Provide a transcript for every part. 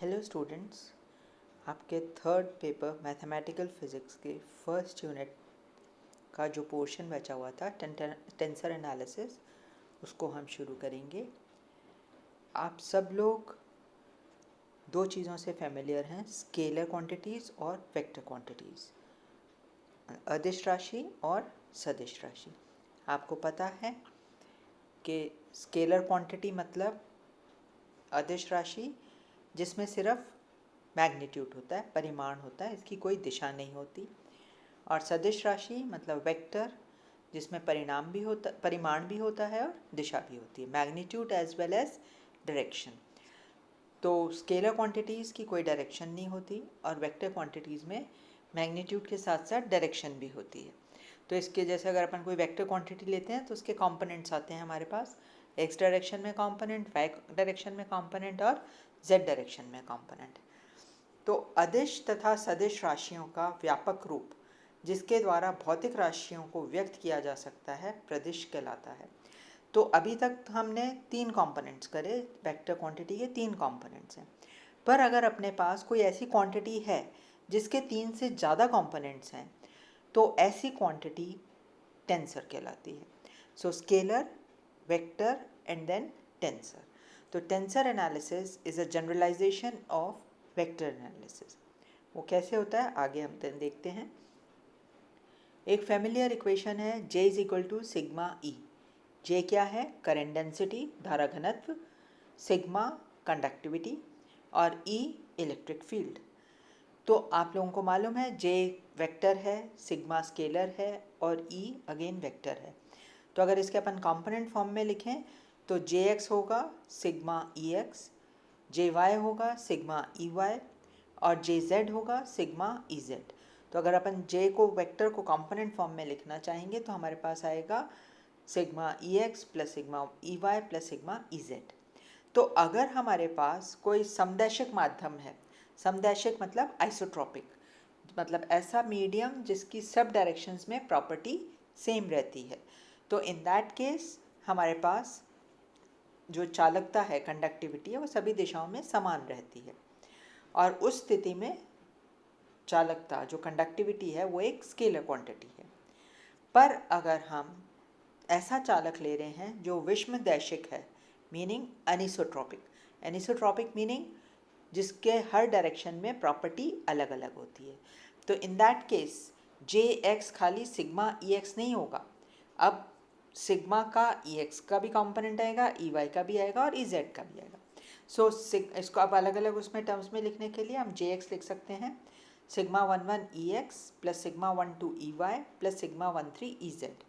Hello students, आपके third paper mathematical physics के first unit का जो पोर्शन बचा हुआ था टेंसर एनालिसिस, उसको हम शुरू करेंगे। आप सब लोग दो चीज़ों से फेमिलियर हैं, स्केलर क्वांटिटीज़ और वेक्टर क्वांटिटीज़, अदिश राशि और सदिश राशि। आपको पता है कि स्केलर क्वांटिटी मतलब अदिश राशि जिसमें सिर्फ मैग्नीट्यूड होता है, परिमाण होता है, इसकी कोई दिशा नहीं होती। और सदिश राशि मतलब वेक्टर जिसमें परिमाण भी होता है और दिशा भी होती है, magnitude as well as direction. तो स्केलर क्वांटिटीज़ की कोई डायरेक्शन नहीं होती और वेक्टर क्वांटिटीज़ में मैग्नीट्यूड के साथ साथ डायरेक्शन भी होती है। तो इसके जैसे अगर अपन कोई वेक्टर क्वांटिटी लेते हैं तो उसके कंपोनेंट्स आते हैं हमारे पास, एक्स डायरेक्शन में कंपोनेंट, वाई डायरेक्शन में कंपोनेंट और जेड डायरेक्शन में कंपोनेंट। तो अदिश तथा सदिश राशियों का व्यापक रूप जिसके द्वारा भौतिक राशियों को व्यक्त किया जा सकता है प्रदिश कहलाता है। तो अभी तक हमने तीन कंपोनेंट्स करे, वेक्टर क्वांटिटी के तीन कंपोनेंट्स हैं। पर अगर अपने पास कोई ऐसी क्वांटिटी है जिसके तीन से ज़्यादा कंपोनेंट्स हैं तो ऐसी क्वांटिटी टेंसर कहलाती है। So scalar, vector and then tensor. तो tensor analysis is a generalisation of vector analysis. वो कैसे होता है आगे हम देखते हैं। एक फेमिलियर इक्वेशन है J is equal to sigma E. J क्या है? करंट डेंसिटी, धारा घनत्व, सिग्मा कंडक्टिविटी और E इलेक्ट्रिक फील्ड। तो आप लोगों को मालूम है J वेक्टर है, सिग्मा स्केलर है और E अगेन वेक्टर है। तो अगर इसके अपन कंपोनेंट फॉर्म में लिखें तो Jx होगा सिग्मा Ex, Jy होगा सिग्मा Ey और Jz होगा सिग्मा Ez। तो अगर अपन J को वेक्टर को कंपोनेंट फॉर्म में लिखना चाहेंगे तो हमारे पास आएगा sigma Ex plus sigma Ey plus sigma Ez। तो अगर हमारे पास कोई समदैशिक माध्यम है, समदैशिक मतलब आइसोट्रॉपिक, मतलब ऐसा मीडियम जिसकी सब डायरेक्शंस में प्रॉपर्टी सेम रहती है, तो इन दैट केस हमारे पास जो चालकता है, कंडक्टिविटी है, वो सभी दिशाओं में समान रहती है और उस स्थिति में चालकता जो कंडक्टिविटी है वो एक स्केलर क्वांटिटी है। पर अगर हम ऐसा चालक ले रहे हैं जो विषमदैशिक है, मीनिंग अनिसोट्रॉपिक, एनिसोट्रॉपिक मीनिंग जिसके हर डायरेक्शन में प्रॉपर्टी अलग अलग होती है, तो in that case J x खाली सिग्मा ई एक्स नहीं होगा, अब सिग्मा का ई एक्स का भी कंपोनेंट आएगा, ई वाई का भी आएगा और ई जेड का भी आएगा। सो इसको अब अलग अलग उसमें टर्म्स में लिखने के लिए हम जे एक्स लिख सकते हैं sigma 11 E X plus sigma 12 E Y plus sigma 13 E Z.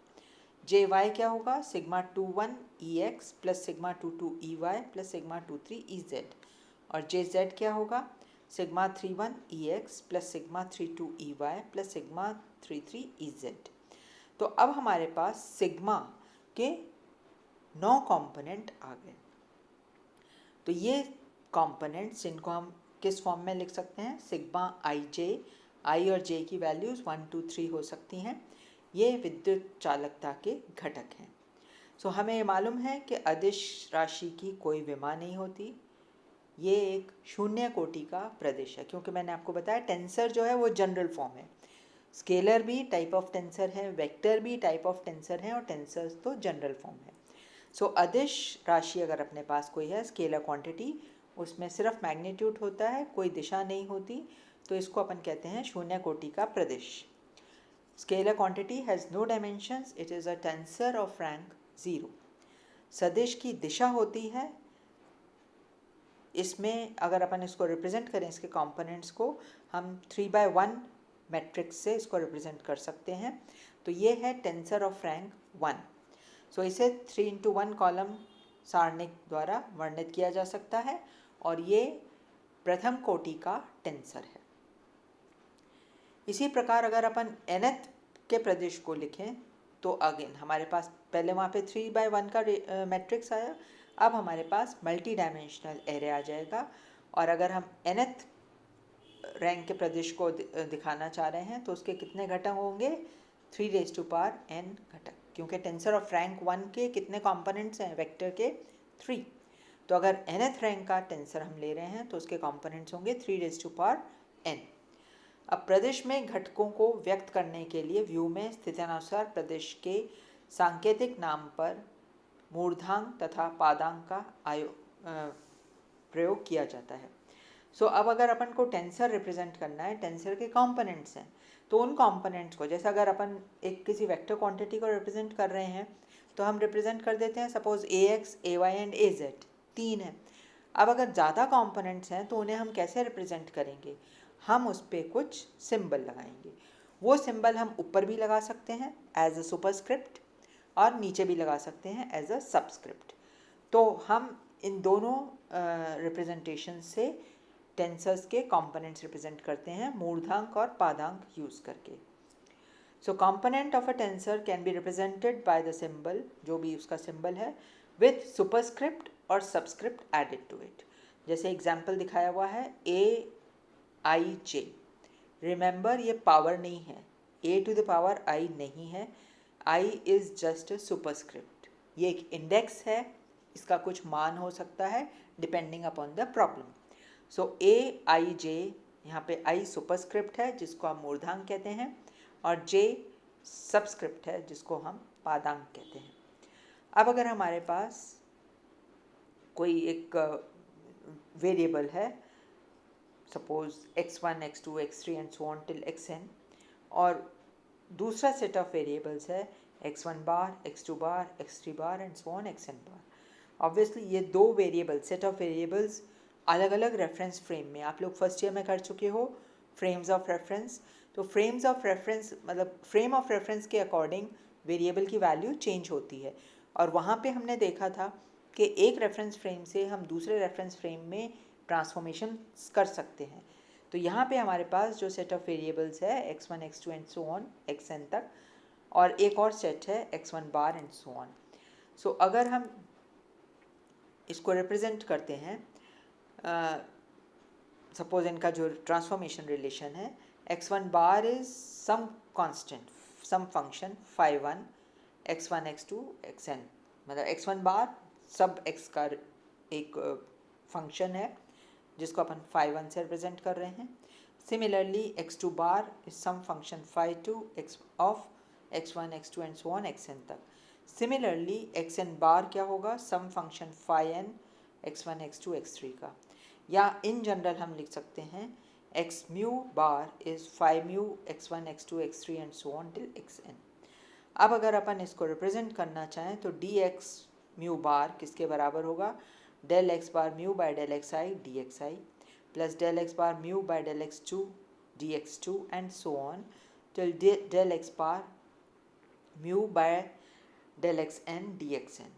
J Y क्या होगा? Sigma 21 E X plus sigma 22 E Y plus sigma 23 E Z. और जे जेड क्या होगा? Sigma 31 E X plus sigma 32 E Y plus sigma 33 E Z. तो अब हमारे पास sigma के 9 component आ गए। तो ये कंपोनेंट्स जिनको हम किस फॉर्म में लिख सकते हैं? सिग्मा आई जे, आई और जे की वैल्यूज़ 1 2 3 हो सकती हैं। ये विद्युत चालकता के घटक हैं। सो हमें ये मालूम है कि अदिश राशि की कोई विमा नहीं होती, ये एक शून्य कोटि का प्रदेश है, क्योंकि मैंने आपको बताया टेंसर जो है वो जनरल फॉर्म है, स्केलर भी टाइप ऑफ टेंसर है, वेक्टर भी टाइप ऑफ टेंसर है और टेंसर्स तो जनरल फॉर्म है। सो अदिश राशि अगर अपने पास कोई है, स्केलर क्वांटिटी, उसमें सिर्फ मैग्नीट्यूड होता है, कोई दिशा नहीं होती, तो इसको अपन कहते हैं शून्य कोटि का प्रदेश। Scalar quantity has no dimensions, it is a tensor of rank 0। सदिश की दिशा होती है, इसमें अगर अपन इसको रिप्रेजेंट करें, इसके कंपोनेंट्स को हम 3/1 मैट्रिक्स से इसको रिप्रेजेंट कर सकते हैं। तो ये है टेंसर ऑफ रैंक 1। सो इसे 3x1 कॉलम सारणिक द्वारा वर्णित किया जा सकता है और ये प्रथम कोटि का टेंसर है। इसी प्रकार अगर अपन nth के प्रदेश को लिखें तो अगेन हमारे पास पहले वहाँ पे 3/1 का मैट्रिक्स आया, अब हमारे पास मल्टी डायमेंशनल एरे आ जाएगा। और अगर हम nth रैंक के प्रदेश को दिखाना चाह रहे हैं तो उसके कितने घटक होंगे? 3n घटक, क्योंकि टेंसर ऑफ रैंक 1 के कितने कंपोनेंट्स हैं वेक्टर के? 3। तो अगर nth रैंक का टेंसर हम ले रहे हैं तो उसके कंपोनेंट्स होंगे 3n। अब प्रदेश में घटकों को व्यक्त करने के लिए व्यू में स्थित्यनुसार प्रदेश के सांकेतिक नाम पर मूर्धांक तथा पादांक का प्रयोग किया जाता है। सो अब अगर अपन को टेंसर रिप्रेजेंट करना है, टेंसर के कंपोनेंट्स हैं, तो उन कंपोनेंट्स को, जैसे अगर अपन एक किसी वेक्टर क्वांटिटी को रिप्रेजेंट कर रहे हैं तो हम रिप्रेजेंट कर देते हैं suppose ax, ay and az, 3 है। अब अगर ज़्यादा कंपोनेंट्स हैं तो उन्हें हम कैसे रिप्रेजेंट करेंगे? हम उस पर कुछ सिंबल लगाएंगे। वो सिंबल हम ऊपर भी लगा सकते हैं एज अ सुपरस्क्रिप्ट और नीचे भी लगा सकते हैं एज अ सबस्क्रिप्ट। तो हम इन दोनों रिप्रेजेंटेशन से टेंसर्स के कंपोनेंट्स रिप्रेजेंट करते हैं मूर्धांक और पादांक यूज़ करके। So component of a tensor can be represented by the symbol, जो भी उसका सिंबल है, विथ सुपरस्क्रिप्ट और सबस्क्रिप्ट एडेड टू इट। जैसे एग्जाम्पल दिखाया हुआ है aij। रिमेंबर ये पावर नहीं है, a to the power i नहीं है, i is just a superscript. ये एक इंडेक्स है, इसका कुछ मान हो सकता है depending upon the problem. So aij, यहाँ पे i सुपरस्क्रिप्ट है जिसको हम मूर्धांक कहते हैं और j सबस्क्रिप्ट है जिसको हम पादांक कहते हैं। अब अगर हमारे पास कोई एक वेरिएबल है, suppose x1, x2, x3 and so on till xn, और दूसरा सेट ऑफ वेरिएबल्स है x1 bar, x2 bar, x3 bar and so on xn bar. Obviously ये दो वेरिएबल, सेट ऑफ वेरिएबल्स अलग अलग रेफरेंस फ्रेम में, आप लोग फर्स्ट ईयर में कर चुके हो फ्रेम्स ऑफ रेफरेंस। तो फ्रेम्स ऑफ रेफरेंस मतलब फ्रेम ऑफ रेफरेंस के अकॉर्डिंग वेरिएबल की वैल्यू चेंज होती है, और वहाँ पे हमने देखा था कि एक रेफरेंस फ्रेम से हम दूसरे रेफरेंस फ्रेम में ट्रांसफॉर्मेशन कर सकते हैं। तो यहाँ पे हमारे पास जो सेट ऑफ वेरिएबल्स है x1, x2 and so on xn तक, और एक और सेट है x1 bar and so on. सो अगर हम इसको रिप्रेजेंट करते हैं, सपोज इनका जो ट्रांसफॉर्मेशन रिलेशन है, x1 bar is some constant, some function phi 1 x1 x2 xn, मतलब x1 बार सब x का एक फंक्शन है जिसको अपन phi 1 से रिप्रेजेंट कर रहे हैं। Similarly x2 bar is some function phi 2 x of x1 x2 and so on xn तक। सिमिलरली xn बार क्या होगा? सम function phi n x1 x2 x3 का। या इन जनरल हम लिख सकते हैं x mu bar is phi mu x1 x2 x3 and so on till xn। अब अगर अपन इसको रिप्रेजेंट करना चाहें तो dx म्यू बार किसके बराबर होगा? Del x bar mu by del x I D x i plus del x bar mu by del x two d x two and so on till del x bar mu by del x n d x n.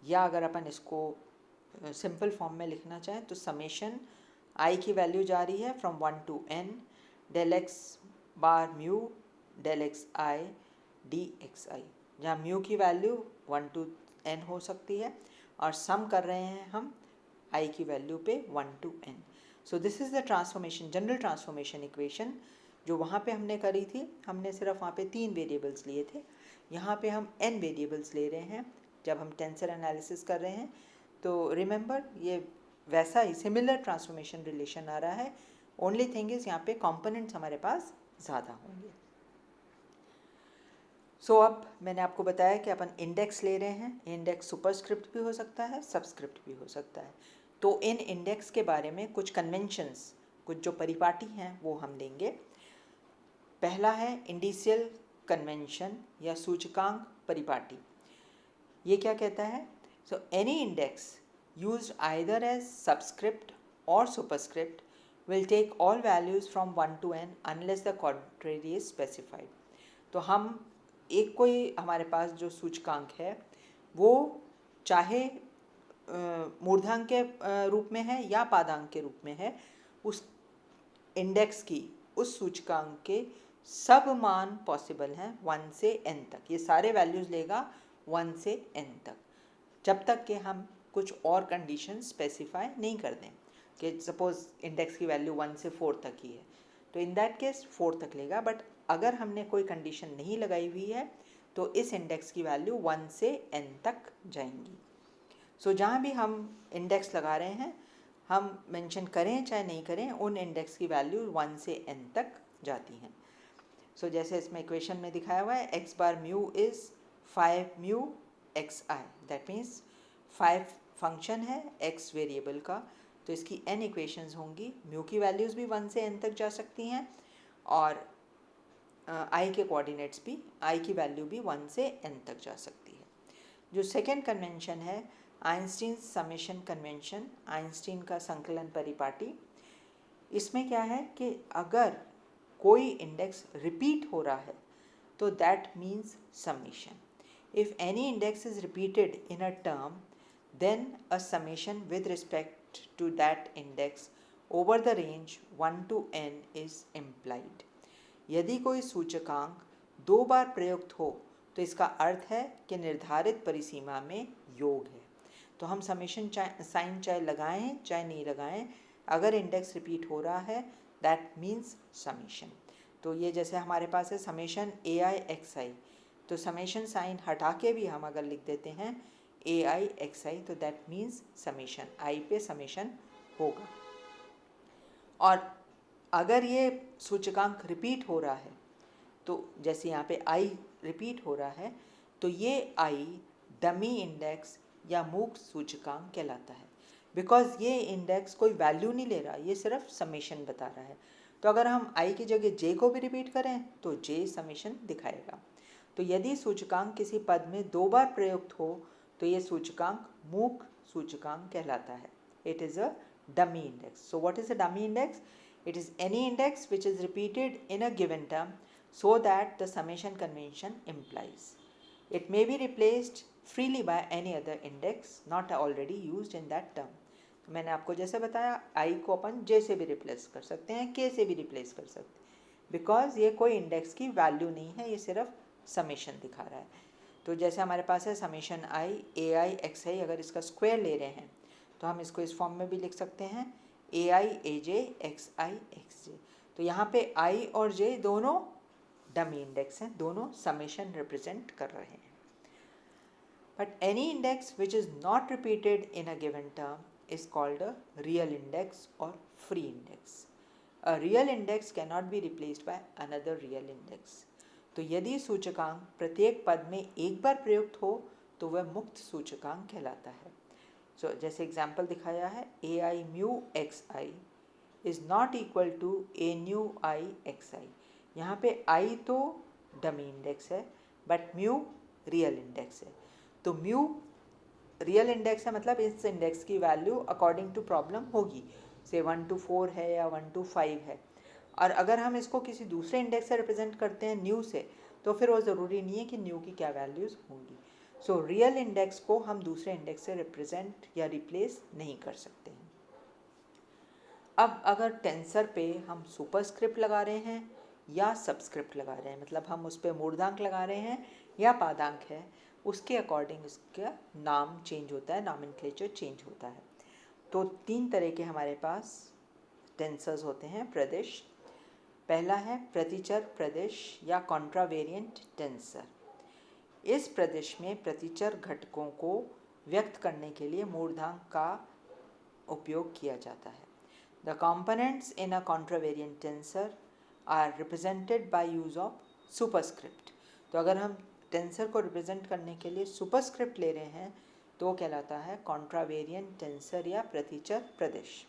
या अगर अपन इसको simple form में लिखना चाहें तो summation आई की value जा रही है from 1 to n del x bar mu del x I D x I, जहाँ म्यू की वैल्यू 1 to n हो सकती है और सम कर रहे हैं हम आई की वैल्यू पे 1 to n। So this is the transformation, general transformation equation जो वहाँ पे हमने करी थी। हमने सिर्फ वहाँ पे 3 वेरिएबल्स लिए थे, यहाँ पे हम n वेरिएबल्स ले रहे हैं जब हम टेंसर एनालिसिस कर रहे हैं। तो रिमेंबर ये वैसा ही सिमिलर ट्रांसफॉर्मेशन रिलेशन आ रहा है, ओनली थिंग इज़ यहाँ पे कंपोनेंट्स हमारे पास ज़्यादा होंगे। सो अब मैंने आपको बताया कि अपन इंडेक्स ले रहे हैं, इंडेक्स सुपरस्क्रिप्ट भी हो सकता है, सबस्क्रिप्ट भी हो सकता है। तो इन इंडेक्स के बारे में कुछ कन्वेंशंस, कुछ जो परिपाटी हैं वो हम लेंगे। पहला है इंडिशियल कन्वेंशन या सूचकांक परिपाटी। ये क्या कहता है? So any index used either as subscript or superscript will take all values from 1 to n unless the contrary is specified। तो हम एक कोई हमारे पास जो सूचकांक है वो चाहे मूर्धांक के रूप में है या पादांक के रूप में है, उस इंडेक्स की उस सूचकांक के सब मान पॉसिबल हैं 1 से n तक। ये सारे वैल्यूज़ लेगा 1 से n तक, जब तक कि हम कुछ और कंडीशन स्पेसिफाई नहीं कर दें कि सपोज़ इंडेक्स की वैल्यू 1 से 4 तक ही है, तो इन दैट केस 4 तक लेगा। बट अगर हमने कोई कंडीशन नहीं लगाई हुई है तो इस इंडेक्स की वैल्यू 1 से n तक जाएंगी। सो जहाँ भी हम इंडेक्स लगा रहे हैं, हम मेंशन करें चाहे नहीं करें, उन इंडेक्स की वैल्यू 1 से n तक जाती हैं। सो जैसे इसमें इक्वेशन में दिखाया हुआ है, x bar mu is 5 mu xi, that means 5 function है x वेरिएबल का, तो इसकी n इक्वेशंस होंगी। म्यू की वैल्यूज़ भी 1 से n तक जा सकती हैं और i के कोऑर्डिनेट्स भी, i की वैल्यू भी 1 से n तक जा सकती है। जो सेकेंड कन्वेंशन है आइंस्टीन समेशन कन्वेंशन, आइंस्टीन का संकलन परिपाटी। इसमें क्या है कि अगर कोई इंडेक्स रिपीट हो रहा है तो that means summation. If any index is repeated in a term, then a summation with respect to that index over the range 1 to n is implied. यदि कोई सूचकांक 2 बार प्रयुक्त हो तो इसका अर्थ है कि निर्धारित परिसीमा में योग है। तो हम समेशन साइन चाहे लगाएं चाहे नहीं लगाएं, अगर इंडेक्स रिपीट हो रहा है दैट मीन्स समेशन। तो ये जैसे हमारे पास है समेशन ए आई एक्स आई, तो समेशन साइन हटा के भी हम अगर लिख देते हैं ए आई एक्स आई, तो दैट मीन्स समेशन, आई पे समेशन होगा। और अगर ये सूचकांक रिपीट हो रहा है, तो जैसे यहाँ पे आई रिपीट हो रहा है, तो ये आई डमी इंडेक्स या मूक सूचकांक कहलाता है, बिकॉज ये इंडेक्स कोई वैल्यू नहीं ले रहा, ये सिर्फ समेशन बता रहा है। तो अगर हम आई की जगह जे को भी रिपीट करें तो जे समेशन दिखाएगा। तो यदि सूचकांक किसी पद में 2 बार प्रयुक्त हो तो ये सूचकांक मूक सूचकांक कहलाता है। It is a dummy index. So what is a dummy index? It is any index which is repeated in a given term so that the summation convention implies. It may be replaced freely by any other index not already used in that term. तो मैंने आपको जैसे बताया i को अपन j से भी replace कर सकते हैं, k से भी रिप्लेस कर सकते हैं, बिकॉज ये कोई इंडेक्स की वैल्यू नहीं है, ये सिर्फ समेशन दिखा रहा है। तो जैसे हमारे पास है summation i A I X I, अगर इसका स्क्वायर ले रहे हैं तो हम इसको इस फॉर्म में भी लिख सकते हैं ए आई ए जे एक्स आई एक्स जे। तो यहाँ पे आई और जे दोनों डमी इंडेक्स हैं, दोनों समेशन रिप्रेजेंट कर रहे हैं। But any index which is not repeated in a given term is called a real index और free index. A real index can not be replaced by another real index. तो यदि सूचकांक प्रत्येक पद में एक बार प्रयुक्त हो तो वह मुक्त सूचकांक कहलाता है। सो जैसे एग्जाम्पल दिखाया है A I mu X I is not equal to A nu I X I. यहाँ पे आई तो डमी इंडेक्स है बट म्यू रियल इंडेक्स है। तो म्यू रियल इंडेक्स है, मतलब इस इंडेक्स की वैल्यू अकॉर्डिंग टू प्रॉब्लम होगी, से 1 to 4 है या 1 to 5 है। और अगर हम इसको किसी दूसरे इंडेक्स से रिप्रेजेंट करते हैं न्यू से, तो फिर वो ज़रूरी नहीं है कि न्यू की क्या वैल्यूज़ होंगी। सो रियल इंडेक्स को हम दूसरे इंडेक्स से रिप्रेजेंट या रिप्लेस नहीं कर सकते हैं। अब अगर टेंसर पे हम सुपरस्क्रिप्ट लगा रहे हैं या सबस्क्रिप्ट लगा रहे हैं, मतलब हम उस पर मूर्धांक लगा रहे हैं या पादांक है, उसके अकॉर्डिंग इसका नाम चेंज होता है, नॉमेनक्लेचर चेंज होता है। तो 3 तरह के हमारे पास टेंसर्स होते हैं, प्रदेश। पहला है प्रतिचर प्रदेश या कॉन्ट्रावेरिएंट टेंसर। इस प्रदेश में प्रतिचर घटकों को व्यक्त करने के लिए मूर्धांक का उपयोग किया जाता है। The components in a contravariant tensor are represented by use of superscript. तो अगर हम टेंसर को रिप्रेजेंट करने के लिए सुपरस्क्रिप्ट ले रहे हैं तो वो कहलाता है कॉन्ट्रावेरिएंट टेंसर या प्रतिचर प्रदेश।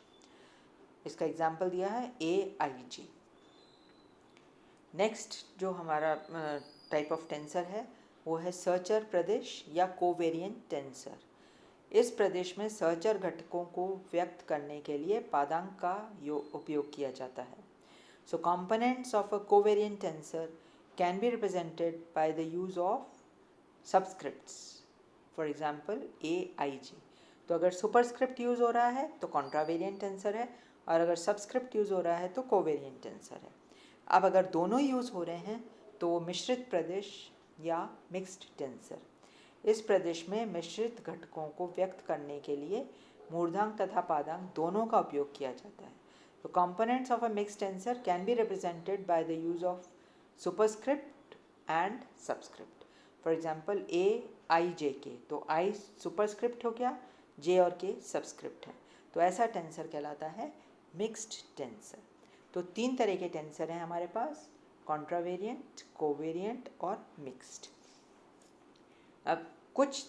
इसका एग्जाम्पल दिया है ए आई जी। नेक्स्ट जो हमारा टाइप ऑफ टेंसर है वो है सहचर प्रदेश या कोवेरिएंट टेंसर। इस प्रदेश में सहचर घटकों को व्यक्त करने के लिए पादांक का उपयोग किया जाता है। So components of a covariant tensor can be represented by the use of subscripts, for example A I G. तो अगर सुपरस्क्रिप्ट यूज़ हो रहा है तो कॉन्ट्रावेरिएंट टेंसर है, और अगर सबस्क्रिप्ट यूज़ हो रहा है तो कोवेरिएंट टेंसर है। अब अगर दोनों यूज़ हो रहे हैं तो वो मिश्रित प्रदेश या मिक्स्ड टेंसर। इस प्रदेश में मिश्रित घटकों को व्यक्त करने के लिए मूर्धांक तथा पादांक दोनों का उपयोग किया जाता है। तो components of a mixed tensor can be represented by the use of superscript and subscript. For example A I J K, तो आई सुपरस्क्रिप्ट हो गया, जे और के सब्सक्रिप्ट हैं। तो ऐसा टेंसर कहलाता है मिक्स्ड टेंसर। तो 3 तरह के टेंसर हैं हमारे पास, कॉन्ट्रावेरिएंट, कोवेरिएंट और मिक्स्ड। अब कुछ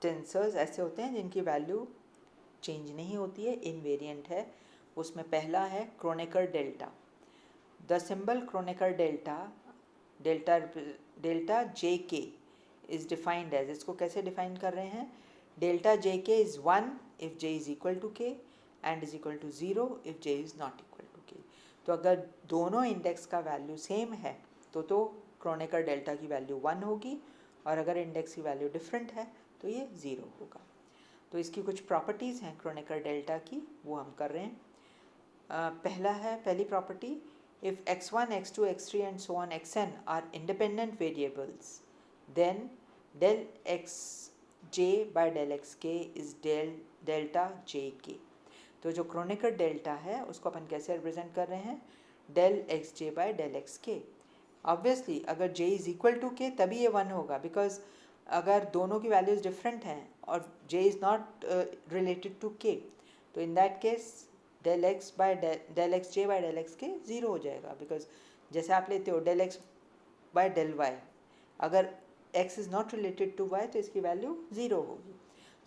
टेंसर्स ऐसे होते हैं जिनकी वैल्यू चेंज नहीं होती है, इनवेरिएंट है। उसमें पहला है Kronecker delta. The symbol Kronecker delta J K is defined as, इसको कैसे डिफाइन कर रहे हैं, delta J K is 1 if J is equal to K and is equal to 0 if J is not equal to के। तो अगर दोनों index का वैल्यू सेम है तो क्रोनेकर डेल्टा की वैल्यू 1 होगी, और अगर इंडेक्स की वैल्यू डिफरेंट है तो ये 0 होगा। तो इसकी कुछ प्रॉपर्टीज़ हैं क्रोनेकर डेल्टा की, वो हम कर रहे हैं। पहली property, if x1, x2, x3 and so on xn are independent variables, then del xj by del xk is delta jk। तो जो क्रोनेकर डेल्टा है उसको अपन कैसे रिप्रेजेंट कर रहे हैं, del xj by del xk। Obviously अगर j इज़ इक्वल टू के तभी ये 1 होगा, बिकॉज अगर दोनों की वैल्यूज़ डिफरेंट हैं और j is not related to k, तो in that case del xj by del xk 0 हो जाएगा। बिकॉज जैसे आप लेते हो del x by del y, अगर x is not related to y तो इसकी वैल्यू 0 होगी।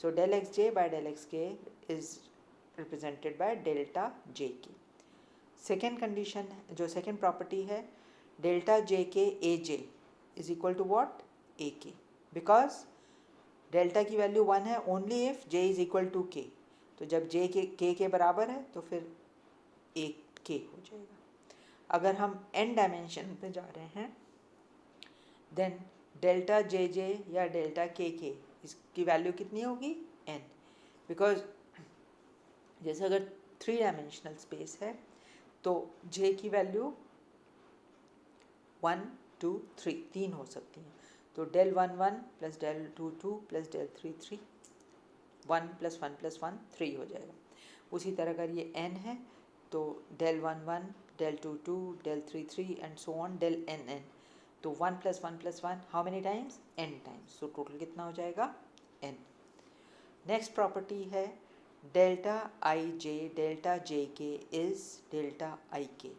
So del xj by del xk is represented by delta J k. Second condition, जो सेकेंड प्रॉपर्टी है, delta J k a j is equal to what, a k, because delta की value 1 है only if J is equal to के। तो जब जे के बराबर है तो फिर ए के हो जाएगा। अगर हम n डायमेंशन पे जा रहे हैं देन डेल्टा जे जे या डेल्टा के इसकी वैल्यू कितनी होगी, n, बिकॉज जैसे अगर 3 डायमेंशनल स्पेस है तो j की वैल्यू 1 2 3 3 हो सकती हैं। तो del 1 1 plus del 2 2 plus del 3 3, 1 plus 1 plus 1 3 हो जाएगा। उसी तरह अगर ये n है तो del 1 1 del 2 2 del 3 3 and so on del n n। तो 1 plus 1 plus 1 how many times, n times. So total कितना हो जाएगा, n। नेक्स्ट प्रॉपर्टी है डेल्टा आई जे के इज़ डेल्टा आई के।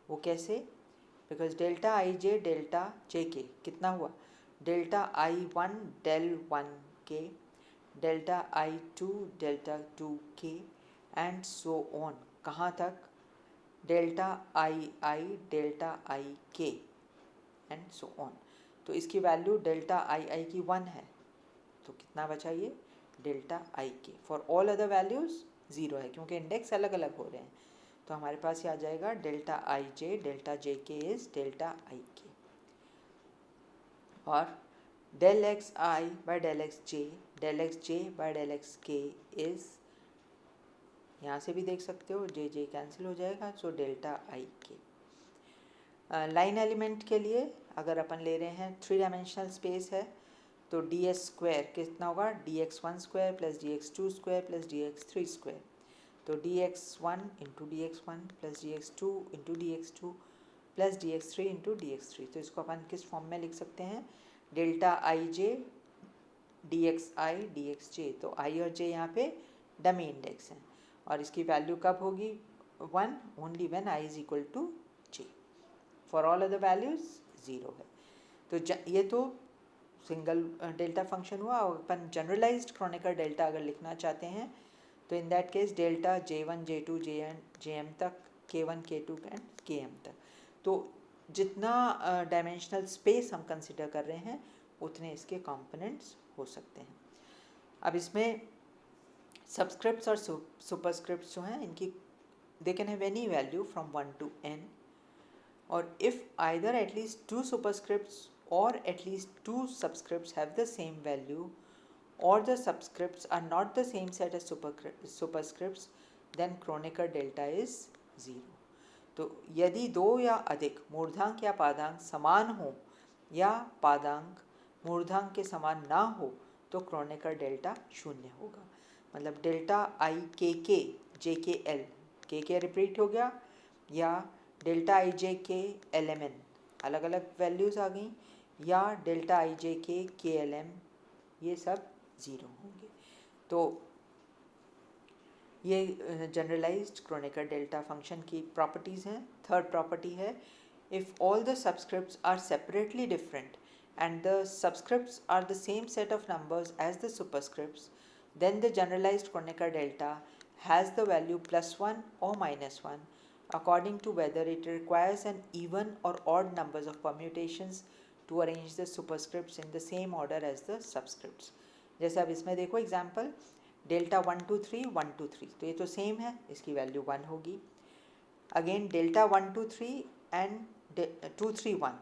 वो कैसे, because delta I J delta J के कितना हुआ, डेल्टा आई 1 del 1 के, डेल्टा आई 2 डेल्टा 2 के एंड सो ऑन, कहाँ तक, डेल्टा आई डेल्टा आई के एंड सो ऑन। तो इसकी वैल्यू डेल्टा आई की 1 है, तो कितना बचा ये, डेल्टा आई के। फॉर ऑल अदर वैल्यूज़ 0 है क्योंकि इंडेक्स अलग अलग हो रहे हैं। तो हमारे पास ये आ जाएगा डेल्टा आई जे डेल्टा जे के इज़ डेल्टा आई के। और del x i by del x j by del x k is, यहाँ से भी देख सकते हो जे कैंसिल हो जाएगा, सो डेल्टा आई के। लाइन एलिमेंट के लिए अगर अपन ले रहे हैं 3 डायमेंशनल स्पेस है तो डी एस स्क्वायर कितना होगा, dx1 square plus dx2 square plus dx3 square. तो dx1 into dx1 plus dx2 into dx2 plus dx3 into dx3। तो इसको अपन किस फॉर्म में लिख सकते हैं, डेल्टा आई जे dxi dxj। तो i और j यहाँ पे डमी इंडेक्स हैं और इसकी वैल्यू कब होगी, 1 only when i is equal to j। For all other values 0 है। तो ये तो सिंगल डेल्टा फंक्शन हुआ। और अपन जनरलाइज्ड क्रोनेकर डेल्टा अगर लिखना चाहते हैं तो in that case delta J1 J2 Jm तक, K1 K2 एंड Km तक। तो जितना डायमेंशनल स्पेस हम कंसिडर कर रहे हैं उतने इसके कंपोनेंट्स हो सकते हैं। अब इसमें सबस्क्रिप्ट्स और सुपरस्क्रिप्ट्स जो हैं इनकी they can have any value from 1 to n, और if either at least 2 superscripts or at least 2 subscripts have the same value or the subscripts are not the same set as superscripts, then Kronecker delta is 0। तो यदि 2 या अधिक मूर्धांक या पादांक समान हो या पादांक मूर्धांक के समान ना हो तो क्रोनेकर डेल्टा 0 होगा। मतलब डेल्टा आई के जे के एल, के रिपीट हो गया, या डेल्टा आई जे के एल एम एन अलग अलग वैल्यूज़ आ गई, या डेल्टा आई जे के एल एम, ये सब 0 होंगे। तो ये जनरलाइज्ड क्रोनेकर डेल्टा फंक्शन की प्रॉपर्टीज़ हैं। थर्ड प्रॉपर्टी है, if all the subscripts are separately different and the subscripts are the same set of numbers as the superscripts, then the generalized Kronecker delta has the value +1 or -1 according to whether it requires an even or odd numbers of permutations to arrange the superscripts in the same order as the subscripts. जैसे अब इसमें देखो example, delta 1 2 3 1 2 3, तो ये तो same है, इसकी value 1 होगी। अगेन डेल्टा 1 2 3 एंड 2 3 1,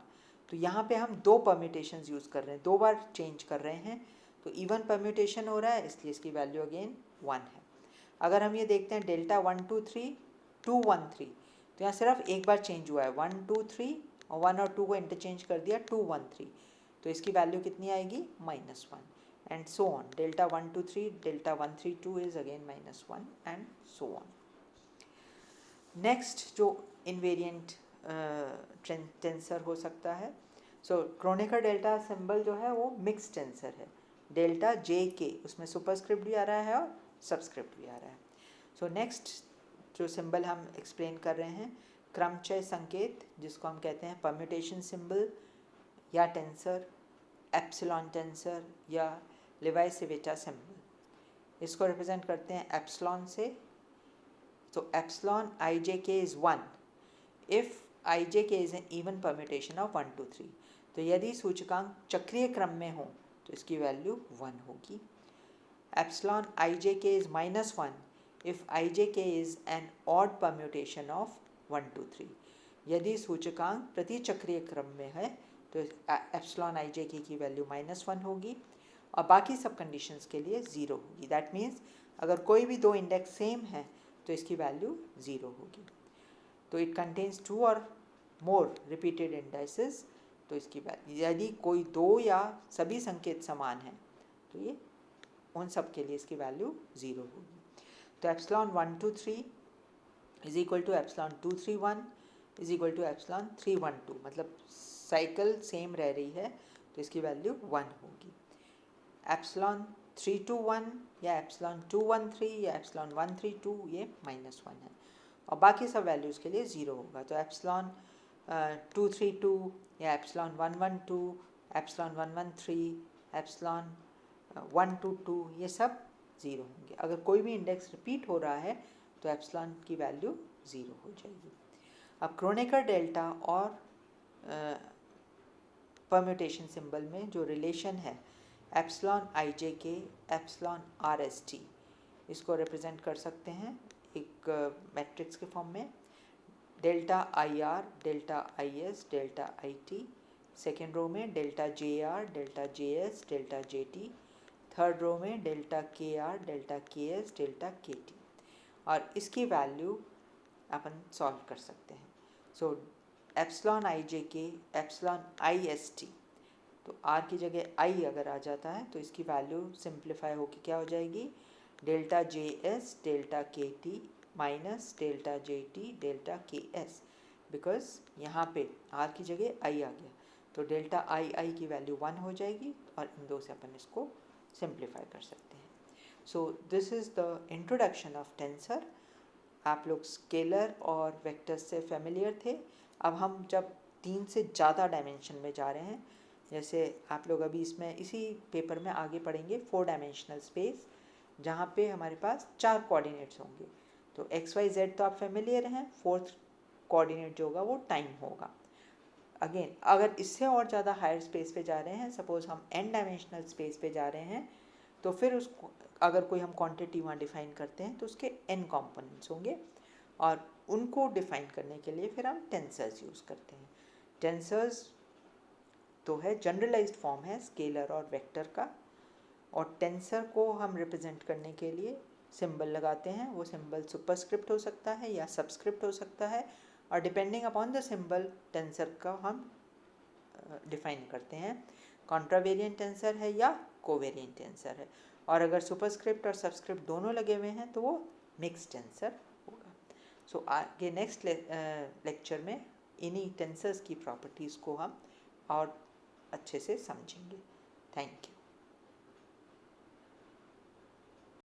तो यहाँ पे हम दो परम्यूटेशंस यूज़ कर रहे हैं, दो बार चेंज कर रहे हैं, तो इवन परम्यूटेशन हो रहा है, इसलिए इसकी वैल्यू अगेन 1 है। अगर हम ये देखते हैं डेल्टा 1 2 3 2 1 3, तो यहाँ सिर्फ एक बार चेंज हुआ है, 1 2 3 और 1 और 2 को इंटरचेंज कर दिया 2 1 3, तो इसकी वैल्यू कितनी आएगी -1 and so on. Delta 1 2 3 delta 1 3 2 is again -1 and so on. Next जो इनवेरिएंट टेंसर हो सकता है, सो क्रोनेकर डेल्टा सिंबल जो है वो मिक्स टेंसर है। डेल्टा जे के, उसमें सुपरस्क्रिप्ट भी आ रहा है और सब्सक्रिप्ट भी आ रहा है। सो नेक्स्ट जो सिंबल हम एक्सप्लेन कर रहे हैं, क्रमचय संकेत, जिसको हम कहते हैं परम्यूटेशन सिंबल या टेंसर, एप्सिलॉन टेंसर या लेवी सिविटा सिंबल। इसको रिप्रेजेंट करते हैं एप्सिलॉन से। So epsilon ijk is 1 if ijk is an even permutation of 1 2 3, तो यदि सूचकांक चक्रीय क्रम में हो तो इसकी वैल्यू 1 होगी। Epsilon ijk is -1 if ijk is an odd permutation of 1 2 3, यदि सूचकांक प्रति चक्रीय क्रम में है तो एप्सिलॉन ijk की वैल्यू -1 होगी और बाकी सब कंडीशंस के लिए 0 होगी। दैट मीन्स अगर कोई भी दो इंडेक्स सेम है तो इसकी वैल्यू 0 होगी। तो इट कंटेन्स 2 और मोर रिपीटेड इंडाइसेस, तो इसकी वैल्यू, यदि कोई दो या सभी संकेत समान हैं तो ये उन सब के लिए इसकी वैल्यू 0 होगी। तो epsilon 1 2 3 is equal to epsilon 2 3 1 is equal to epsilon 3 1 2, मतलब साइकिल सेम रह रही है तो इसकी वैल्यू 1 होगी। एप्सिलॉन 3 2 1 या एप्सिलॉन 2 1 3 या एप्सिलॉन 1 3 2 ये -1 है और बाकी सब वैल्यूज़ के लिए 0 होगा। तो एप्सिलॉन 2 3 2 या एप्सिलॉन 1 1 2, एप्सिलॉन 1 1 3, एप्सिलॉन 1 2 2, ये सब 0 होंगे। अगर कोई भी इंडेक्स रिपीट हो रहा है तो एप्सिलॉन की वैल्यू 0 हो जाएगी। अब क्रोनेकर डेल्टा और परम्यूटेशन सिंबल में जो रिलेशन है एप्सिलॉन ijk एप्सिलॉन rst, इसको रिप्रेजेंट कर सकते हैं एक मैट्रिक्स के फॉर्म में, delta ir delta is delta it, second row में delta jr delta js delta jt, third row में delta kr delta ks delta kt, और इसकी वैल्यू अपन सॉल्व कर सकते हैं। So epsilon ijk epsilon ist, तो r की जगह i अगर आ जाता है तो इसकी वैल्यू सिंप्लीफाई होकर क्या हो जाएगी, delta js delta kt minus delta jt delta ks, because यहाँ पे r की जगह i आ गया तो डेल्टा i की वैल्यू 1 हो जाएगी और इन दो से अपन इसको सिंप्लीफाई कर सकते हैं। So this is the introduction of tensor. आप लोग स्केलर और वेक्टर्स से फेमिलियर थे। अब हम जब 3 से ज़्यादा डायमेंशन में जा रहे हैं, जैसे आप लोग अभी इसमें इसी पेपर में आगे पढ़ेंगे 4 डायमेंशनल स्पेस, जहाँ पे हमारे पास 4 कोऑर्डिनेट्स होंगे। तो एक्स वाई जेड तो आप फेमिलियर हैं, फोर्थ कोऑर्डिनेट जो होगा वो टाइम होगा। अगेन अगर इससे और ज़्यादा हायर स्पेस पे जा रहे हैं, सपोज हम n डायमेंशनल स्पेस पे जा रहे हैं, तो फिर उसको अगर कोई हम क्वांटिटी वहाँ डिफाइन करते हैं तो उसके n कंपोनेंट्स होंगे और उनको डिफाइन करने के लिए फिर हम टेंसर्स यूज़ करते हैं। टेंसर्स तो है जनरलाइज्ड फॉर्म है स्केलर और वेक्टर का, और टेंसर को हम रिप्रेजेंट करने के लिए सिंबल लगाते हैं। वो सिंबल सुपरस्क्रिप्ट हो सकता है या सबस्क्रिप्ट हो सकता है, और depending upon the symbol tensor का हम डिफाइन करते हैं कॉन्ट्रावेरिएंट टेंसर है या कोवेरिएंट टेंसर है, और अगर सुपरस्क्रिप्ट और सबस्क्रिप्ट दोनों लगे हुए हैं तो वो मिक्स टेंसर होगा। सो आगे नेक्स्ट लेक्चर में इन्हीं टेंसर्स की प्रॉपर्टीज़ को हम और अच्छे से समझेंगे। Thank you.